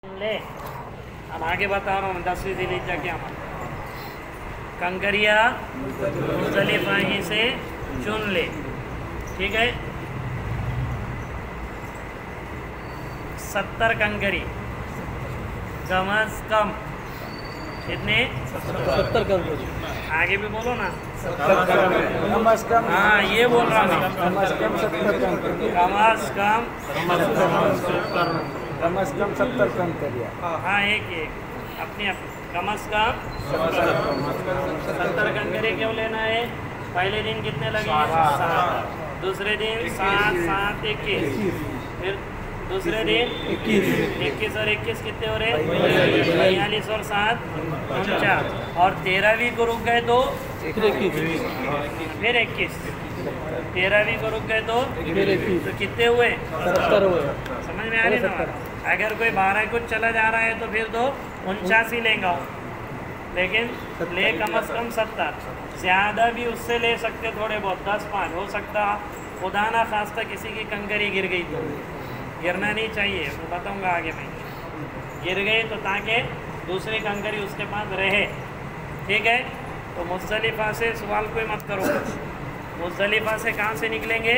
ले अब आगे बता रहा हूँ 10वीं ज़िलहिज्जा क्या माना। कंकरिया मुज़दलिफ़ा ही से चुन ले, ठीक है। 70 कंकरी कम अज़ कम कितने 70 कंकरी। आगे भी बोलो ना। कम अज़ कम, हाँ ये बोल रहा हूँ। कम अज़ कम 70 कंकरी। कम अज़ कम कम अज़ कम 70 कंकरियाँ। हाँ एक अपनी कम अज़ कम 70 कंकरी क्यों लेना है। पहले दिन कितने लगे 7, दूसरे दिन 7 7 21, फिर दूसरे दिन 21 और 21 कितने हो रहे 42 और 7 49, और 13वीं को रुक गए तो फिर 21, 13वीं को रुक गए तो कितने हुए 70 हुए। समझ में आ रही ना। अगर कोई 12 कुछ चला जा रहा है तो फिर तो 49 ही लेगा, लेकिन ले कम अज़ कम 70। ज़्यादा भी उससे ले सकते, थोड़े बहुत 10-5 हो सकता। खुदा ना खास्ता किसी की कंकरी गिर गई तो गिरना नहीं चाहिए, तो बताऊंगा आगे मैं। गिर गई तो ताकि दूसरी कंकरी उसके पास रहे, ठीक है। तो मुज़दलिफ़ा से सवाल कोई मत करो। मुज़दलिफ़ा से कहाँ से निकलेंगे,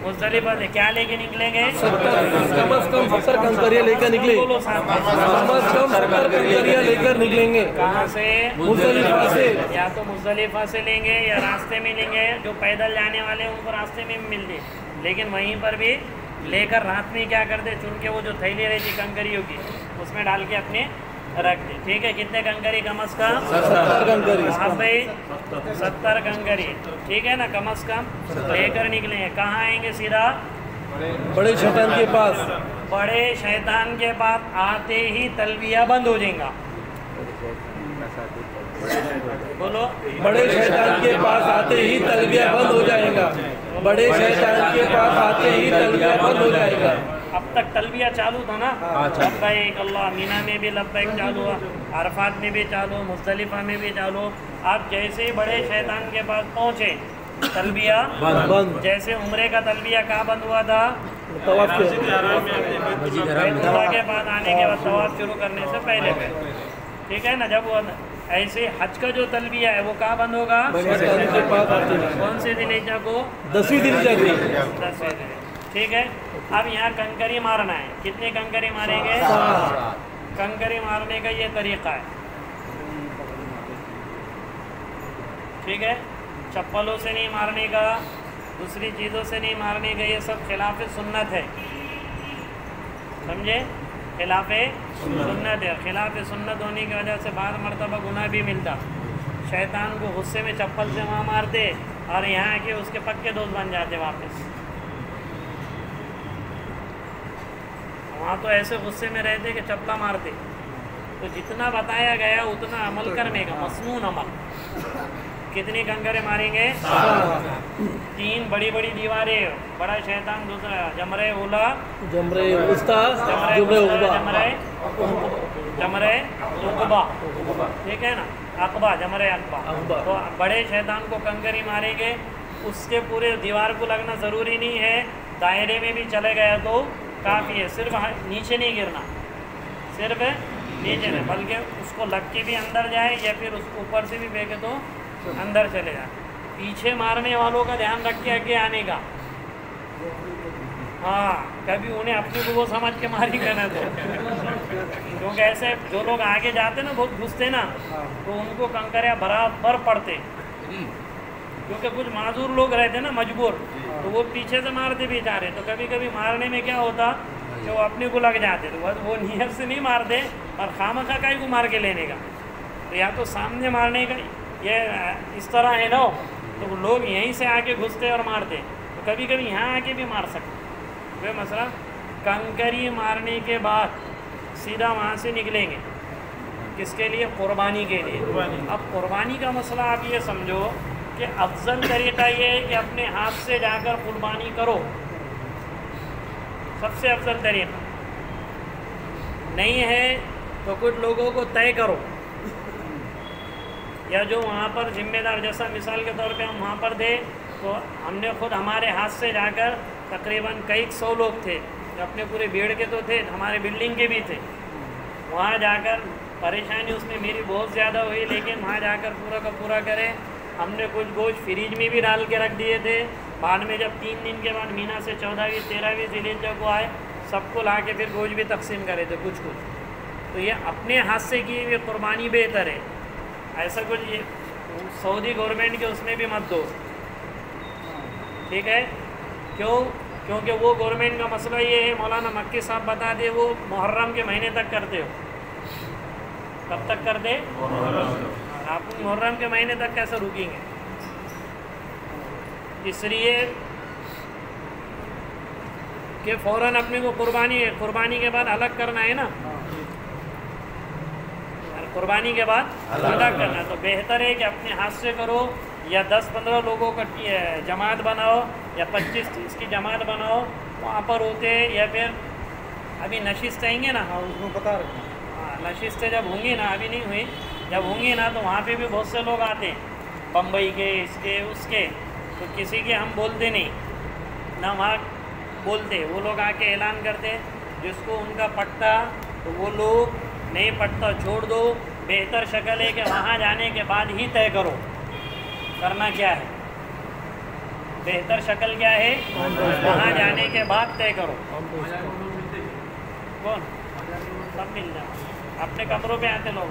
मुज़दलिफ़ा से क्या लेके निकलेंगे कम अज़ कम 70 कंकरियाँ लेकर निकले। बोलो साथ में। कम अज़ कम 70 कंकरियाँ लेकर निकलेंगे। कहाँ से मुज़दलिफ़ा से। या तो मुज़दलिफ़ा से लेंगे या रास्ते में लेंगे। जो पैदल जाने वाले हैं उनको रास्ते में मिल जाए, लेकिन वहीं पर भी लेकर रात में क्या करते, चुन के वो जो थैली रहती कंकरियों की उसमें डाल के अपने रख दे, ठीक है। कितने कंकरी कम अज़ कम 70 कंकरी। हाँ भाई 70 कंकरी, ठीक है ना, कम अज़ कम लेकर निकलेंगे। कहाँ आएंगे सीधा बड़े शैतान के पास। बड़े शैतान के पास आते ही तलबिया बंद हो जाएगा। बोलो बड़े शैतान के पास आते ही तलबिया बंद हो जाएगा। बड़े शैतान के पास आते ही तलबिया बंद हो जाएगा। अब तक तलबिया चालू था ना, लब्बैक अल्लाह, मीना में भी लब्बैक चालू हुआ, अरफात में भी चालू, मुज़दलिफ़ा में भी चालू। आप जैसे ही बड़े शैतान के पास पहुँचे तलबिया बंद। जैसे उम्रे का तलबिया कहाँ बंद हुआ था, तवाफ के बैतुल्लाह के पास आने के बाद तवाफ शुरू करने से पहले, ठीक है ना। जब वो ऐसे हज का जो तलबिया है वो कहाँ बंद होगा, शैतान के पास आते ही। कौन से ज़िलहिज्जा को 10वीं ज़िलहिज्जा की। 10वें दिन, ठीक है। अब यहाँ कंकरी मारना है। कितने कंकरी मारेंगे, कंकरी मारने का ये तरीक़ा है, ठीक है। चप्पलों से नहीं मारने का, दूसरी चीज़ों से नहीं मारने का, ये सब खिलाफ सुन्नत है, समझे। खिलाफ सुन्नत है। खिलाफ सुन्नत होने की वजह से बार मरतबा गुनाह भी मिलता। शैतान को गुस्से में चप्पल से वहाँ मारते और यहाँ आके उसके पक्के दोस्त बन जाते वापस। वहाँ तो ऐसे गुस्से में रहते कि चप्पला मारते। तो जितना बताया गया उतना अमल करने का, मसनून अमल। कितनी कंकरे मारेंगे 3 बड़ी बड़ी दीवारें, बड़ा शैतान दूसरा, जमरे उला, जमरे उस्ता, जमरे उक़बा, ठीक है ना, अक़बा, जमरे अक़बा। तो बड़े शैतान को कंकरी मारेंगे। उसके पूरे दीवार को लगना ज़रूरी नहीं है, दायरे में भी चले गया तो काफ़ी है। सिर्फ नीचे नहीं गिरना, सिर्फ नीचे नहीं, बल्कि उसको लग के भी अंदर जाए या फिर उसको ऊपर से भी फेंके तो अंदर चले जाए। पीछे मारने वालों का ध्यान रख के आगे आने का। हाँ, कभी उन्हें अपने को वो समझ के मारी करना तो, क्योंकि ऐसे जो लोग आगे जाते ना, बहुत घुसते ना, तो उनको कंकरियाँ बराबर पड़ते। क्योंकि कुछ माजूर लोग रहते ना, मजबूर, तो वो पीछे से मारते बेचारे। तो कभी कभी मारने में क्या होता कि वो अपने को लग जाते, तो वो नियत से नहीं मारते और खामखा का ही को मार के लेने का। तो या तो सामने मारने का ये इस तरह है ना, तो लोग यहीं से आके घुसते और मारते। तो कभी कभी यहाँ आके भी मार सकते। वे मसला कंकरी मारने के बाद सीधा वहाँ से निकलेंगे, किसके लिए, क़ुरबानी के लिए। अब क़ुरबानी का मसला आप ये समझो कि अफजल तरीक़ा ये है कि अपने हाथ से जाकर क़ुरबानी करो, सबसे अफजल तरीक़ा। नहीं है तो कुछ लोगों को तय करो, या जो वहाँ पर ज़िम्मेदार, जैसा मिसाल के तौर पे हम वहाँ पर थे तो हमने खुद हमारे हाथ से जाकर, तकरीबन कई 100 लोग थे, اپنے پورے بھیڑ کے تو تھے، ہمارے بلڈنگ کے بھی تھے، وہاں جا کر پریشانی اس میں میری بہت زیادہ ہوئی، لیکن وہاں جا کر پورا کا پورا کرے ہم نے کچھ گوشت فریج میں بھی ڈال کے رکھ دیے تھے، بعد میں جب 3 دن کے بعد مینا سے 14ویں 13ویں ذی الحجہ کو آئے سب کو لا کے پھر گوشت بھی تقسیم کرے تھے کچھ کچھ. تو یہ اپنے ہاتھ سے کی ہوئی قربانی بہتر ہے، ایسا کچھ یہ سعودی گورنمنٹ کے اس میں بھی مت دو، ٹھیک ہے؟ کیونکہ وہ گورنمنٹ کا مسئلہ یہ ہے، مولانا مکی صاحب بتا دے، وہ محرم کے مہینے تک کرتے ہو. کب تک کرتے؟ آپ محرم کے مہینے تک کیسے رکیں گے؟ اس لیے کہ فوراً اپنے کو قربانی کے بعد الگ کرنا ہے نا، قربانی کے بعد الگ کرنا، تو بہتر ہے کہ اپنے ہاتھ سے کرو، یا 10-15 لوگوں کا جماعت بناؤ، یا 25-30 کی جماعت بناؤ، وہاں پر ہوتے، یا پھر ابھی نشست آئیں گے نا، اس کو پتا رکھنا. ہاں نشستیں جب ہوں گی نا، ابھی نہیں ہوئی، جب ہوں گی نا تو وہاں پہ بھی بہت سے لوگ آتے ہیں، بمبئی کے، اس کے اس کے، تو کسی کے ہم بولتے نہیں نہ وہاں بولتے، وہ لوگ آ کے اعلان کرتے، جس کو ان کا پٹتا تو وہ لوگ، نہیں پٹتا چھوڑ دو. بہتر شکل ہے کہ وہاں جانے کے بعد ہی طے کرو کرنا کیا ہے، بہتر شکل کیا ہے، وہاں جانے کے بعد طے کرو. کون سب مل جائے، اپنے کمروں پہ آتے لوگ،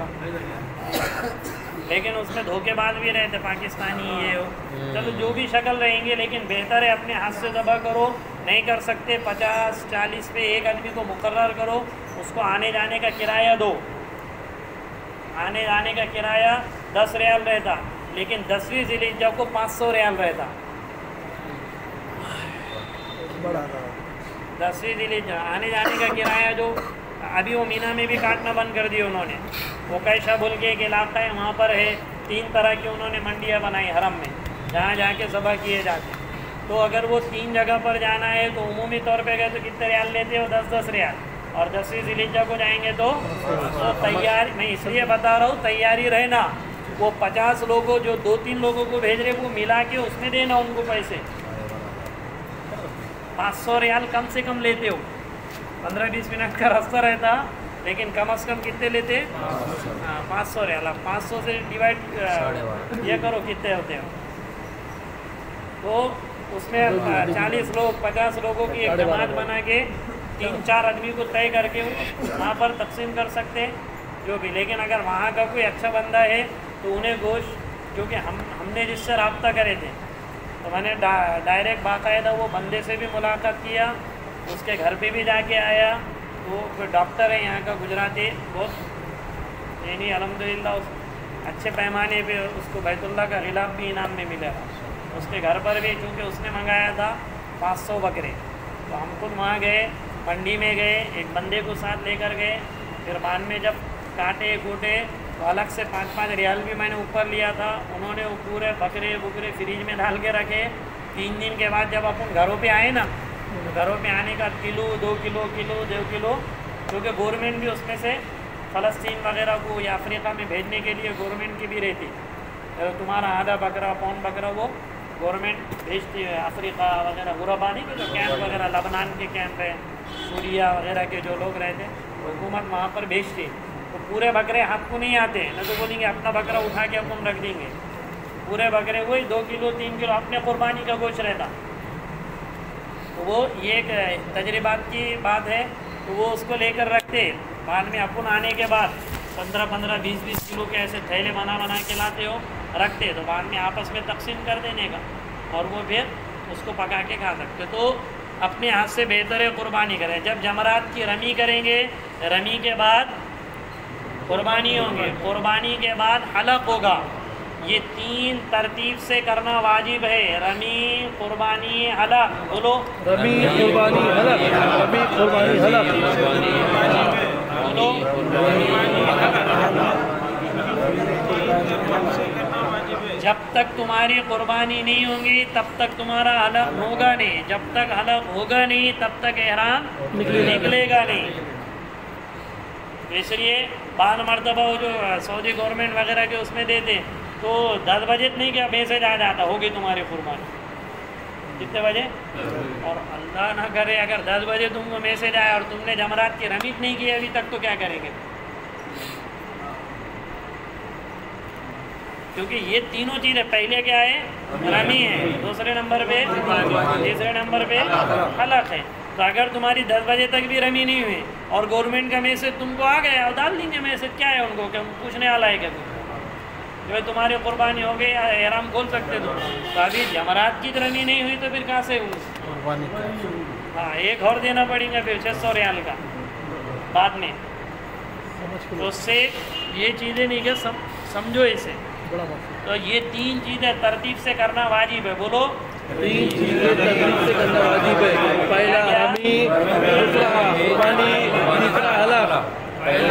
لیکن اس میں دھوکے باز بھی رہتے پاکستانی یہ ہو، چلو جو بھی شکل رہیں گے، لیکن بہتر ہے اپنے ہاتھ سے ذبح کرو. نہیں کر سکتے 50-40 پہ ایک آدمی کو مقرر کرو، اس کو آنے جانے کا کرایہ دو. آنے جانے کا کرایہ 10 ریال رہتا، لیکن 10ویں ذی الحجہ کو 500 ریال رہتا. 10ویں ذی الحجہ آنے جانے کا کرایہ جو ابھی وہ مینا میں بھی کاٹنا بند کر دی انہوں نے، وہ کیشا بول کے ایک علاقہ ہے وہاں پر ہے، 3 طرح کی انہوں نے منڈیاں بنائی حرم میں جہاں جا کے ذبح کیے جاتے. تو اگر وہ 3 جگہ پر جانا ہے تو عمومی طور پہ گئے تو کتنے ریال لیتے ہو؟ 10-10 ریال. اور 10ویں ذی الحجہ کو جائیں گے تو تیاری، میں اس لیے بتا رہا ہوں تیاری رہنا، وہ 50 لوگوں جو 2-3 لوگوں کو بھیج رہے وہ ملا کے اس میں دینا ان کو پیسے. 500 ریال کم سے کم لیتے ہو، 15-20 منٹ کا راستہ رہتا، لیکن کم از کم کتنے لیتے؟ 500 ریال. اب 500 سے ڈیوائڈ یہ کرو کتنے ہوتے ہو. تو اس میں 40 لوگ 50 لوگوں کی ایک جماعت بنا کے 3-4 آدمی کو طے کر کے وہاں پر تقسیم کر سکتے ہیں جو بھی. لیکن اگر وہاں کا کوئی اچھا بندہ ہے تو انہیں گوشت، کیونکہ ہم نے جس سے رابطہ کرے تھے تو میں نے ڈائریکٹ باقاعدہ وہ بندے سے بھی ملاقات کیا، اس کے گھر پہ بھی جا کے آیا. وہ کوئی ڈاکٹر ہے یہاں کا گجراتی، بہت یعنی الحمدللہ اچھے پیمانے پہ اس کو بیت اللہ کا غلاف بھی انعام میں ملا. اس کے گھر پر بھی چونکہ اس نے منگایا تھا 500 بکرے، تو ہم خود وہاں گئے، منڈی میں گئے، ایک بندے کو ساتھ لے کر گئے. پھر بعد میں جب کاٹے کوٹے تو الگ سے 5-5 ریال بھی میں نے اوپر لیا تھا. انہوں نے وہ پورے بکرے فریج میں ڈال کے رکھے. 3 دن کے بعد جب اپن گھروں پہ آئے نا، تو گھروں پہ آنے کا کلو 2 کلو کیونکہ گورنمنٹ بھی اس میں سے فلسطین وغیرہ کو یا افریقہ میں بھیجنے کے لیے گورنمنٹ کی بھی رہتی، تمہارا آدھا بکرا پون بکرا وہ گورنمنٹ بھیجتی ہے. افریقہ وغیرہ غربانی کے جو کیمپ وغیرہ، لبنان کے کیمپ ہے، سوریہ وغیرہ کے جو لوگ رہتے ہیں، حکومت وہاں پر بھیجتی. تو پورے بکرے ہاتھ کو نہیں آتے، نہ تو بولیں گے اپنا بکرا اٹھا کے اپن رکھ دیں گے. پورے بکرے وہی 2 کلو 3 کلو اپنے قربانی کا گوشت رہتا. تو وہ یہ ایک تجربات کی بات ہے، تو وہ اس کو لے کر رکھتے. بعد میں اپن آنے کے بعد 15-15 20-20 کلو کے ایسے تھیلے بنا کے لاتے ہو رکھتے، تو بعد میں آپس میں تقسیم کر دینے کا، اور وہ پھر اس کو پکا کے کھا سکتے. تو اپنے ہاتھ سے بہتر ہے قربانی کریں. جب جمرات کی رمی کریں گے، رمی کے بعد قربانی ہوں گے، قربانی کے بعد حلق ہوگا. یہ 3 ترتیب سے کرنا واجب ہے، رمی، قربانی، حلق. بولو رمی، قربانی، حلق. رمی، قربانی، حلق. بولو جب تک تمہاری قربانی نہیں ہوگی تب تک تمہارا حلق ہوگا نہیں، جب تک حلق ہوگا نہیں تب تک احرام نکلے گا نہیں. اس لیے بعض مرتبہ وہ جو سعودی گورنمنٹ وغیرہ کے اس میں دیتے تو 10 بجے نہیں کیا میسج آ جاتا ہوگی تمہاری قربانی. कितने बजे? और अल्लाह ना करे अगर 10 बजे तुमको मैसेज आया और तुमने जमरात की रमीट नहीं की अभी तक, तो क्या करेंगे? क्योंकि ये तीनों चीज़ें, पहले क्या है? रमी है, दूसरे नंबर पे, तीसरे नंबर पे हलक है। तो अगर तुम्हारी 10 बजे तक भी रमी नहीं हुई और गवर्नमेंट का मैसेज तुमको आ गया, और डाल देंगे मैसेज, क्या है उनको, क्या पूछने वाला है क्या तुम? जो तुम्हारी कुर्बानी हो गई, एहराम खोल सकते तुम। तो अभी जमरात की रमी नहीं हुई तो फिर कहाँ से हुई? हाँ, एक और देना पड़ेगा फिर 600 रियाल का बाद में। तो उससे ये चीज़ें नहीं क्या समझो इसे। तो ये 3 चीज़ें तरतीब से करना वाजिब है। बोलो, 3 चीजें तरतीब से करना वाजिब है। पहला रमी, दूसरा कुर्बानी, तीसरा हलक।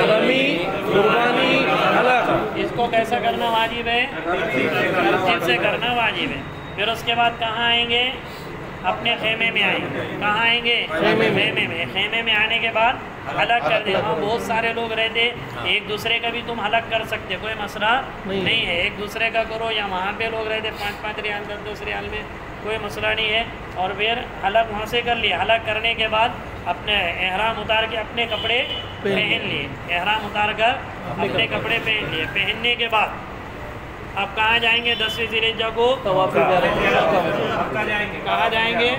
रमी, कुर्बानी, हलक। इसको कैसा करना वाजिब है? तरतीब से करना वाजिब है। फिर उसके बाद कहाँ आएंगे? अपने खेमे में आएंगे। कहाँ आएंगे? खेमे में। खेमे में आने के बाद हलक कर दे। वहाँ बहुत सारे लोग रहते, एक दूसरे का भी तुम हलक कर सकते, कोई मसला नहीं है। एक दूसरे का करो, या वहाँ पे लोग रहते 5-5 रियाल 10-10 रियाल में, कोई मसला नहीं है। और फिर हलक वहाँ से कर लिया। हलक करने के बाद अपने एहराम उतार के अपने कपड़े पहन लिए। एहराम उतार कर अपने कपड़े पहन लिए। पहनने के बाद आप कहाँ जाएंगे? 10वीं ज़िलहिज्जा को कहाँ जाएंगे?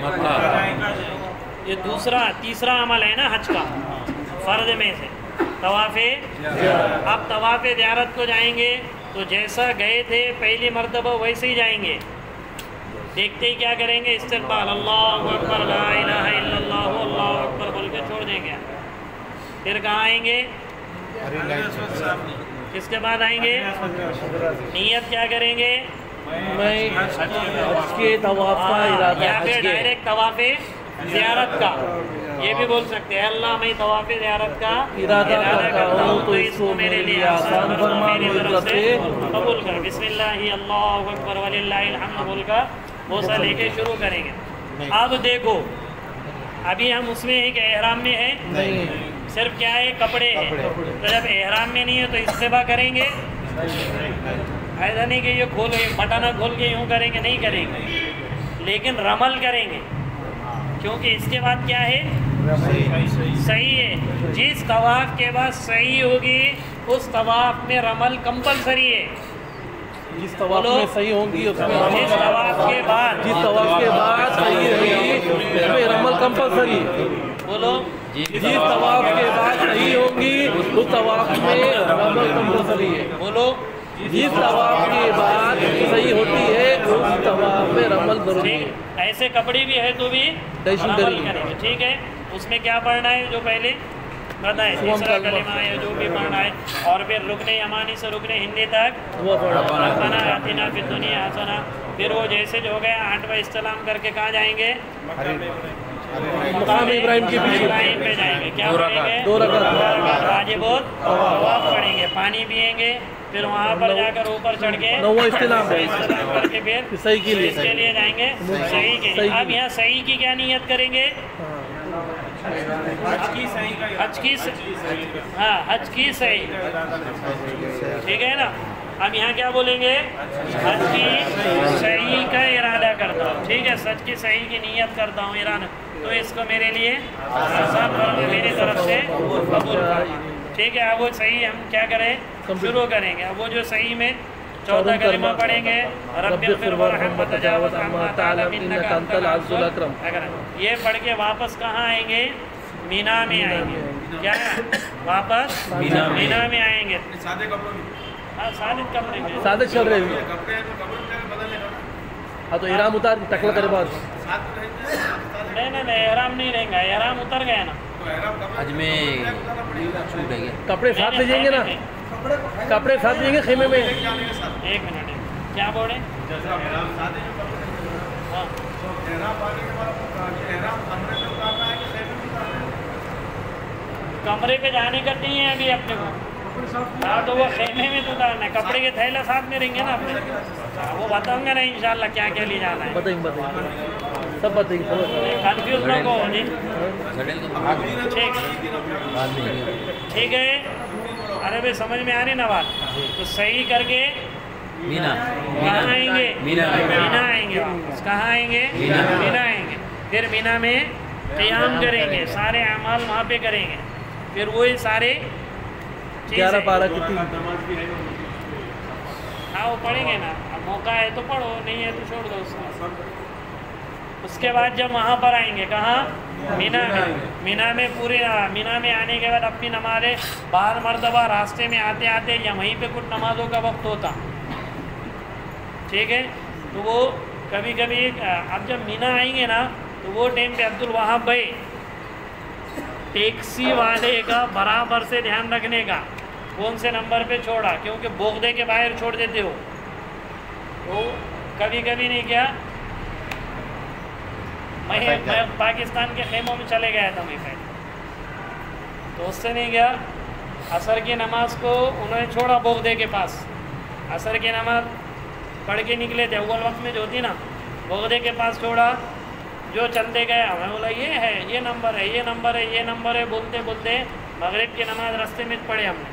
ये तीसरा अमल है ना हज का, फ़र्ज में से तवाफ़े। आप तवाफ़े ज़ियारत को जाएंगे तो जैसा गए थे पहली मरतबा वैसे ही जाएंगे। देखते ही क्या करेंगे? इस्तिक़बाल, अल्लाहु अकबर, ला इलाहा इल्लल्लाह, अल्लाहु अकबर बोल के छोड़ देंगे। फिर कहाँ आएंगे? किसके बाद आएंगे? नियत क्या करेंगे? मैं हज के तवाफ का इरादा, या फिर डायरेक्ट तवाफ़े ज़ियारत का, ये भी बोल सकते हैं, अल्लाह मैं तवाफ़े ज़ियारत का इरादा करता हूँ तो इसको मेरे लिए आसान फरमा, मेरी तरफ से कबूल कर। बिस्मिल्लाह अल्लाहु अकबर वलिल्लाहिल हम्द बोल कर बोसा लेके शुरू करेंगे। अब देखो, अभी हम उसमें ही कि एहराम में है, सिर्फ क्या है? कपड़े हैं। तो जब एहराम में नहीं है तो इस्तिबा करेंगे। ऐसा नहीं कि ये बटन खोल के यूँ करेंगे, नहीं करेंगे, लेकिन रमल करेंगे। क्योंकि इसके बाद क्या है? सही है। जिस तवाफ़ के बाद सही होगी उस तवाफ़ में रमल कंपलसरी है। जिस तवाफ में सही होंगी उसमें, जिस तवाफ़ के बाद सही होगी उसमें रमल कंपलसरी। बोलो, जिस तवाफ के बाद सही होंगी उस तवाफ में रमल कंपलसरी है। बोलो, जिस तवाफ के बाद सही होती है उस तवाफ में रमल जरूरी है। ऐसे कपड़े भी है तो भी रमल करेंगे। ठीक है, उसमें क्या पढ़ना है? जो पहले बताए, तीसरा कलिमा है जो भी पढ़ना है। और फिर रुकने यमानी से रुकने हिंदी तक वो पढ़ना। रब्बना आतिना फिद दुनिया हसना। फिर वो जैसे जो हो गया 8वां इस्लाम करके कहाँ जाएंगे? मकाम इब्राहिम के पीछे इब्राहिम पे जाएंगे। क्या पढ़ेंगे? 2 रकात वाजिब तवाफ पढ़ेंगे, पानी पिएंगे, फिर वहाँ पर जाकर ऊपर चढ़ के 9वां इस्लाम करके फिर सही के लिए जाएंगे। सही के लिए। अब यहाँ सही की क्या नियत करेंगे? हज की सही। ठीक है ना? अब यहाँ क्या बोलेंगे? हज की सही का इरादा करता हूँ। ठीक है, सच की सही की नियत करता हूँ, इरादा। तो इसको मेरे लिए आसान फर्ज मेरी तरफ से कबूल कर। ठीक है, अब वो सही हम क्या करें? शुरू करेंगे। अब वो जो सही में 14 कलिमा पढ़ेंगे, रब्बिग़फिर वरहम वतजावज़ अम्मा तअलम इन्नका अंतल अज़ीज़ुल अकरम। ये पढ़ के वापस कहाँ आएंगे? मीना में आएंगे। क्या? वापस मीना में आएंगे। हाँ, सादे कपड़े में, सादे चल रहे हैं। हाँ, तो इहराम उतार टकला करे बाद नहीं, एहराम नहीं रहेगा। एहराम उतर गया ना, हज में छूट है क्या? कपड़े साथ ले जाएंगे ना? कपड़े साथ लेंगे खेमे में। एक मिनट, क्या बोले? हाँ, कमरे पे जाने का नहीं है अभी अपने को। हाँ, तो वो खेमे में तो उतारना है। कपड़े के थैला साथ में रहेंगे ना अपने। वो बताऊंगा ना इंशाल्लाह क्या क्या ले जाना है। बताएंगे सब बताएंगे। कंफ्यूज ना हो जी। ठीक है। अरे भाई समझ में आ रही ना बात? तो सही करके मीना कहाँ आएंगे? मीना मीना आएंगे वापस। कहाँ आएंगे? मीना। मीना आएंगे। फिर मीना में क़याम करेंगे, सारे अमाल वहाँ पे करेंगे। फिर वही सारे 11 12 कितनी हाँ वो पढ़ेंगे ना, अब मौका है तो पढ़ो, नहीं है तो छोड़ दो उसको। उसके बाद जब वहाँ पर आएंगे, कहाँ? मीना में। मीना में पूरे मीना में आने के बाद अपनी नमाज़ें बाहर मरतबा रास्ते में आते आते या वहीं पे कुछ नमाज़ों का वक्त होता, ठीक है। तो वो कभी कभी अब जब मीना आएंगे ना तो वो टाइम पे अब्दुल वहाब भाई टैक्सी वाले का बराबर से ध्यान रखने का, कौन से नंबर पे छोड़ा, क्योंकि बोगदे के बाहर छोड़ देते हो। तो कभी कभी नहीं क्या, मैं पाकिस्तान के खेमों में चले गया था मैं पहले, तो उससे नहीं गया, असर की नमाज को उन्होंने छोड़ा बोगदे के पास, असर की नमाज पढ़ के निकले थे, अव्वल वक्त में जो होती ना, बोगदे के पास छोड़ा, जो चलते गए, हमें बोला ये है, ये नंबर है, ये नंबर है, ये नंबर है, बोलते बोलते मगरिब की नमाज रास्ते में पढ़े हमने,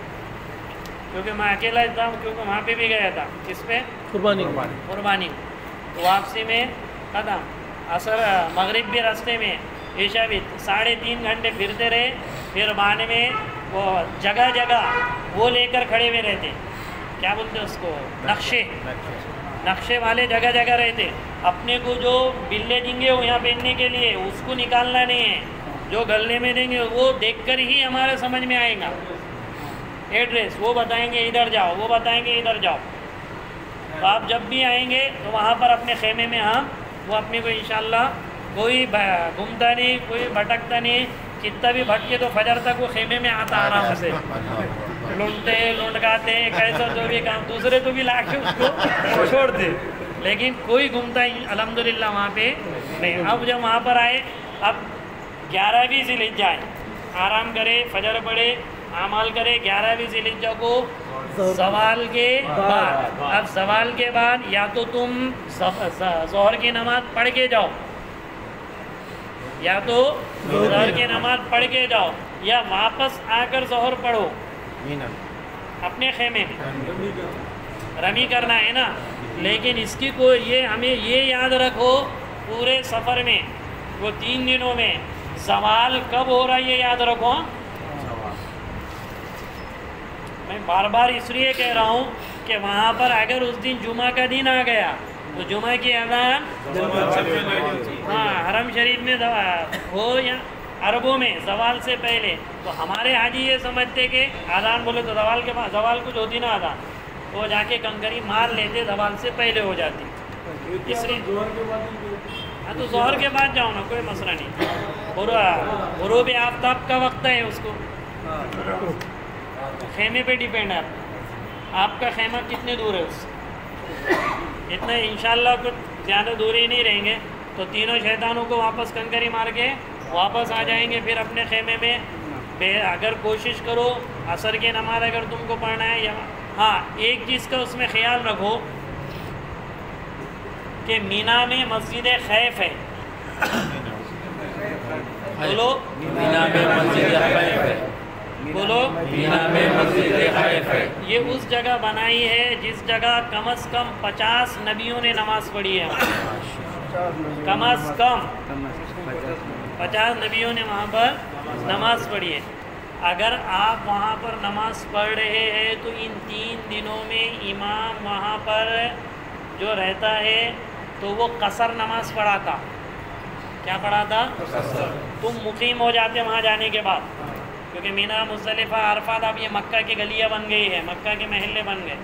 क्योंकि मैं अकेला था, क्योंकि वहाँ पे भी गया था, किस पे? कुर्बानी। तो वापसी में कदम असर मगरिब भी रास्ते में, ईशा भी 3.5 घंटे फिरते रहे। फिर बाद में वो जगह जगह वो लेकर खड़े हुए रहते, क्या बोलते उसको, नक्शे वाले जगह जगह रहते। अपने को जो बिल्ले देंगे वो यहाँ पहनने के लिए, उसको निकालना नहीं है, जो गले में देंगे वो देखकर ही हमारे समझ में आएगा। एड्रेस वो बताएंगे इधर जाओ, वो बताएंगे इधर जाओ। तो आप जब भी आएंगे तो वहाँ पर अपने खेमे में हम वो अपने को इंशाल्लाह कोई घूमता नहीं, कोई भटकता नहीं, कितना भी भटके तो फजर तक वो खेमे में आता आराम से, लुंडकाते कैसा जो भी काम, दूसरे तो भी ला के उसको छोड़ दे, लेकिन कोई घूमता ही अल्हम्दुलिल्लाह वहाँ पे नहीं। अब जब वहाँ पर आए, अब 11वीं ज़िलहिज्जा आए, आराम करे, फजर पढ़े, आमाल करे। 11वीं ज़िलहिज्जा को सवाल के बाद, अब सवाल के बाद या तो तुम ज़ोहर की नमाज पढ़ के जाओ, या तो ज़ोहर की नमाज पढ़ के जाओ, या वापस आकर ज़ोहर पढ़ो अपने खेमे में, रमी करना है ना। लेकिन इसकी कोई ये हमें ये याद रखो, पूरे सफ़र में वो 3 दिनों में सवाल कब हो रहा है ये याद रखो। मैं बार बार इसलिए कह रहा हूँ कि वहाँ पर अगर उस दिन जुमा का दिन आ गया तो जुमा की अज़ान हरम शरीफ में हो या अरबों में ज़वाल से पहले, तो हमारे हाजी ये समझते कि अज़ान बोले तो ज़वाल के बाद, ज़वाल कुछ होती ना अज़ान, तो जाके कंकरी मार लेते, ज़वाल से पहले हो जाती। इसलिए हाँ तो ज़ोहर के बाद जाओ ना, कोई मसला नहीं। गुरूब आफ्ताब का वक्त है, उसको खेमे पे डिपेंड है, आपका खेमा कितने दूर है उससे, इतने इंशाल्लाह कुछ ज़्यादा दूर ही नहीं रहेंगे, तो तीनों शैतानों को वापस कंकरी मार के वापस आ जाएंगे फिर अपने खेमे में। अगर कोशिश करो असर की नमाज अगर तुमको पढ़ना है, या हाँ एक चीज़ का उसमें ख्याल रखो कि मीना में मस्जिद खैफ है, बोलो मीना में मस्जिद खैफ है, बोलो मीना में मस्जिद खैफ है। ये उस जगह बनाई है जिस जगह कम से कम 50 नबियों ने नमाज़ पढ़ी है, कम से कम 50 नबियों ने वहाँ पर नमाज़ पढ़ी है। अगर आप वहाँ पर नमाज़ पढ़ रहे हैं तो इन 3 दिनों में इमाम वहाँ पर जो रहता है तो वो कसर नमाज़ पढ़ाता। क्या पढ़ाता? तुम मुकीम हो जाते वहाँ जाने के बाद, क्योंकि मीना, मुज़दलिफ़ा, अरफ़ात अब ये मक्का की गलियाँ बन गई है, मक्का के महल्ले बन गए।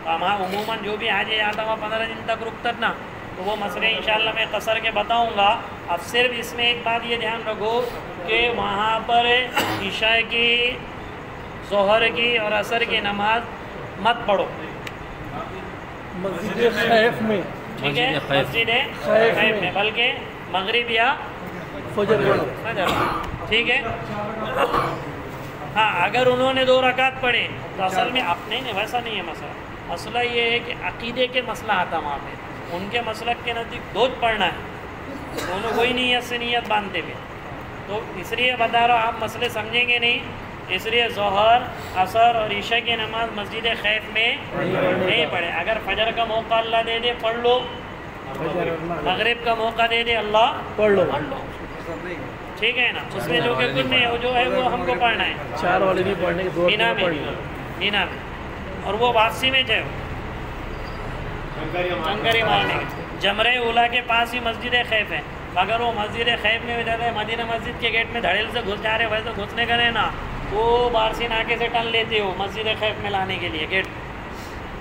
तो हमारा उमूमन जो भी हाजी आता हुआ 15 दिन तक रुकता ना, तो वो मसले इंशाअल्लाह मैं कसर के बताऊंगा। अब सिर्फ इसमें एक बात ये ध्यान रखो कि वहाँ पर इशा की, ज़ोहर की और असर की नमाज मत पढ़ो मस्जिद खैफ में, ठीक है, मस्जिद खैफ में, बल्कि मगरिब या फजर पढ़ो, ठीक है। हाँ अगर उन्होंने 2 रकात पढ़े तो असल में अपने ने वैसा नहीं है मसला। मसला ये है कि अकीदे के मसला आता वहाँ पे, उनके मसलक के नज़दीक 2 पढ़ना है, दोनों कोई नीयत से नीयत बांधते हुए। तो इसलिए बता रहा हूँ, आप मसले समझेंगे नहीं اس لیے ظہر عصر اور عشاء کی نماز مسجد خیف میں نہیں پڑھے. اگر فجر کا موقع اللہ دے دے پڑھ لو, مغرب کا موقع دے دے اللہ پڑھ لو. ٹھیک ہے نا, اس میں جو کہ کچھ نہیں, جو ہے وہ ہم کو پڑھنا ہے 4 والے نہیں پڑھنے کے, 2 مینا میں, پڑھ لو. مینا میں, اور وہ واپسی میں جو چنکری مارنے کے جمرے اولا کے پاس ہی مسجد خیف ہے. اگر وہ مسجد خیف میں جاتے ہیں, مدینہ مسجد کے گیٹ میں دھڑیل سے گھس جا رہے, ویسے گھسنے کا نہیں نا, وہ بارسی ناکے سے ٹن لیتے ہو مسجد خیف میں لانے کے لیے. گیٹ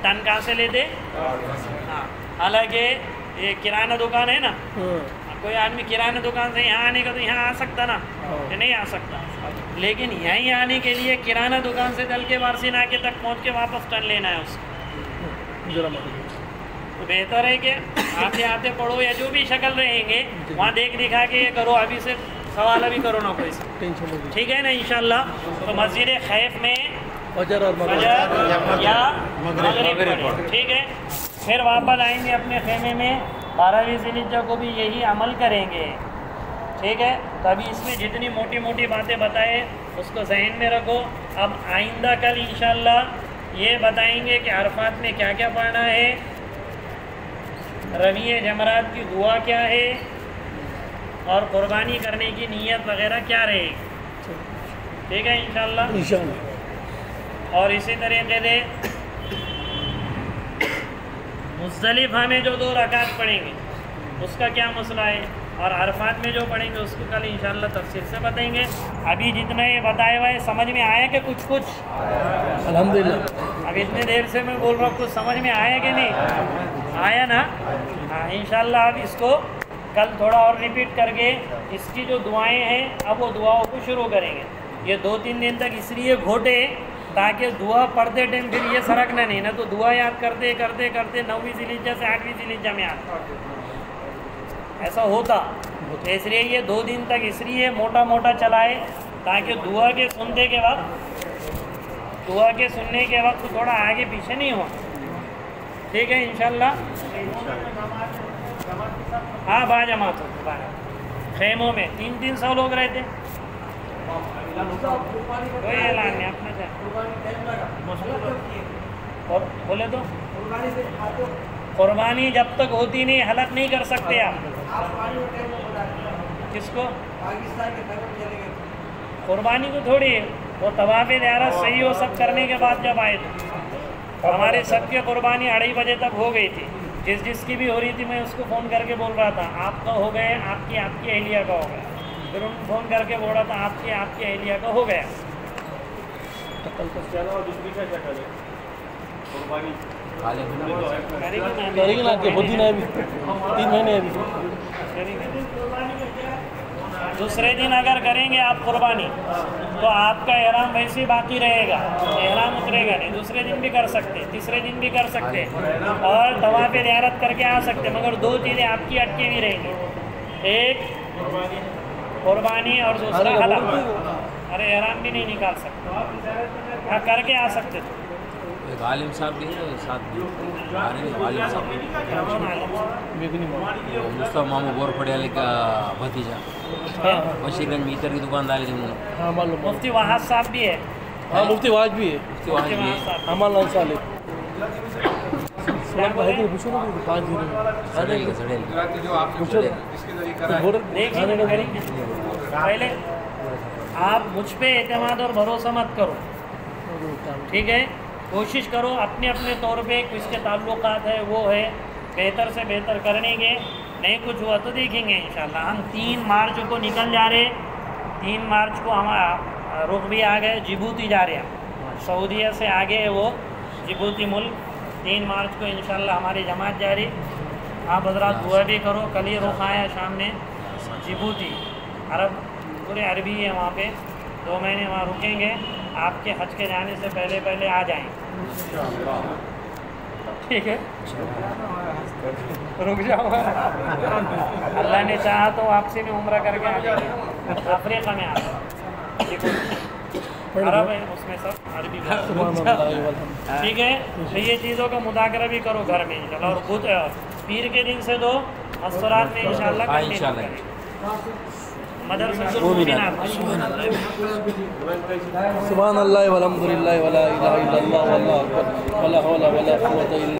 ٹن کہاں سے لیتے؟ ہاں, حالانکہ یہ کرانہ دکان ہے نا, کوئی آدمی کرانہ دکان سے یہاں آنے کا تو یہاں آ سکتا نا, یہ نہیں آ سکتا, لیکن یہیں آنے کے لیے کرانہ دکان سے چل کے بارسی ناکے تک پہنچ کے واپس ٹن لینا ہے اس کو. تو بہتر ہے کہ آتے آتے پڑھو, یا جو بھی شکل رہیں گے وہاں دیکھ دکھا کے یہ کرو, ابھی سے سوال ابھی کرو نا کوئی سے, ٹھیک ہے نا انشاءاللہ. تو مسجد خیف میں فجر اور فجر یا مغرب پڑھیں, ٹھیک ہے. پھر واپس آئیں گے اپنے خیمے میں, 12ویں ذی الحجہ کو بھی یہی عمل کریں گے, ٹھیک ہے. تو ابھی اس میں جتنی موٹی موٹی باتیں بتائے اس کو ذہن میں رکھو. اب آئندہ کل انشاءاللہ یہ بتائیں گے کہ عرفات میں کیا کیا پڑھنا ہے, رمی جمرات کی دعا کیا ہے, اور قربانی کرنے کی نیت وغیرہ کیا رہے گی, ٹھیک ہے انشاءاللہ. اور اسی طریقے سے مزدلفہ میں جو 2 رکعت پڑھیں گے اس کا کیا مسئلہ ہے, اور عرفات میں جو پڑھیں گے اس کو کل انشاءاللہ تفصیل سے بتائیں گے. ابھی جتنا یہ بتایا ہوا ہے سمجھ میں آیا کہ کچھ الحمدللہ. اب اتنے دیر سے میں بول رہا ہوں, کچھ سمجھ میں آیا کہ نہیں آیا نا؟ ہاں انشاءاللہ. اب اس کو کل تھوڑا اور ریپیٹ کر کے اس کی جو دعائیں ہیں اب وہ دعاؤں کو شروع کریں گے. یہ 2-3 دن تک اس لیے گھوٹے تاکہ دعا پڑھتے ٹائم پھر یہ سرکنا نہیں, نہ تو دعا یاد کرتے کرتے کرتے 9ویں ذی الحجہ سے 8ویں ذی الحجہ میں آتا, ایسا ہوتا. اس لیے یہ 2 دن تک اس لیے موٹا موٹا چلائے تاکہ دعا کے سننے کے وقت تھوڑا آگے پیچھے نہیں ہو, ٹھیک ہے انشاءاللہ. ہاں با جماعت ہو خیموں میں 300 لوگ رہتے, کوئی اعلان نہیں اپنا چاہے اور بولے تو قربانی جب تک ہوتی نہیں حلق نہیں کر سکتے آپ. کس کو قربانی کو تھوڑی ہے, وہ طواف زیارت صحیح ہو سب کرنے کے بعد جب آئے تو ہمارے سب کی قربانی 2:30 بجے تک ہو گئی تھی. جس کی بھی ہو رہی تھی میں اس کو فون کر کے بول رہا تھا آپ کا ہو گئے, آپ کی اہلیہ کا ہو گیا. پھر ان فون کر کے بول رہا تھا آپ کی اہلیہ کا ہو گیا. کریں گے نا کہ ہوتی نا ابھی 3 مہینے ابھی. دوسرے دن اگر کریں گے آپ قربانی تو آپ کا احرام ویسے باقی رہے گا, احرام اترے گا نہیں. دوسرے دن بھی کر سکتے, تیسرے دن بھی کر سکتے, اور طواف زیارت کر کے آ سکتے, مگر 2 چیزیں آپ کی اٹکی ہوئی رہیں گی, ایک قربانی اور دوسرا حلق. ارے احرام بھی نہیں نکال سکتے, ہاں کر کے آ سکتے تھے. ایک عالم صاحب بھی ہے ساتھ میں, عالم صاحب مصطفیٰ مامو گور پڑیالے کا بھتیجا, بشیر گنج میں عطر کی دکان ڈالی تھی انہوں نے. ہاں معلوم. مفتی وحاج صاحب بھی ہے, ہاں مفتی واج بھی ہے, مفتی واحد بھی ہے, امان لال صالح. سلام بھائی پوچھو نا 5 دن پہلے آپ مجھ پہ اعتماد اور بھروسہ مت کرو, ٹھیک ہے. کوشش کرو اپنے طور پہ کس کے تعلقات ہے وہ ہے, بہتر سے بہتر کرنے گے. نہیں کچھ ہوا تو دیکھیں گے انشاءاللہ. ہم 3 مارچ کو نکل جا رہے, 3 مارچ کو ہم رخ بھی آ گئے, جبوتی جا رہے ہیں, سعودیہ سے آگے ہے وہ جبوتی ملک. 3 مارچ کو انشاءاللہ ہماری جماعت جاری. آپ حضرات دعا بھی کرو. کل ہی رخ آیا شام میں جبوتی, پورے عربی ہے وہاں پہ, 2 مہینے وہاں رکیں گے. آپ کے حج کے جانے سے پہلے آ جائیں, ٹھیک ہے. رک جاؤ, اللہ نے چاہا تو واپسی میں عمرہ کر کے آ جائیں گے. افریقہ میں عرب ہے, اس میں سب عربی, ٹھیک ہے. تو یہ چیزوں کا مذاکرہ بھی کرو گھر میں انشاءاللہ. اور خود پیر کے دن سے 2 مسورات میں انشاءاللہ کریں. مدرسۃ المؤمنات. سبحان اللہ والحمد للہ ولا الہ الا اللہ واللہ اکبر ولا حول ولا قوۃ الا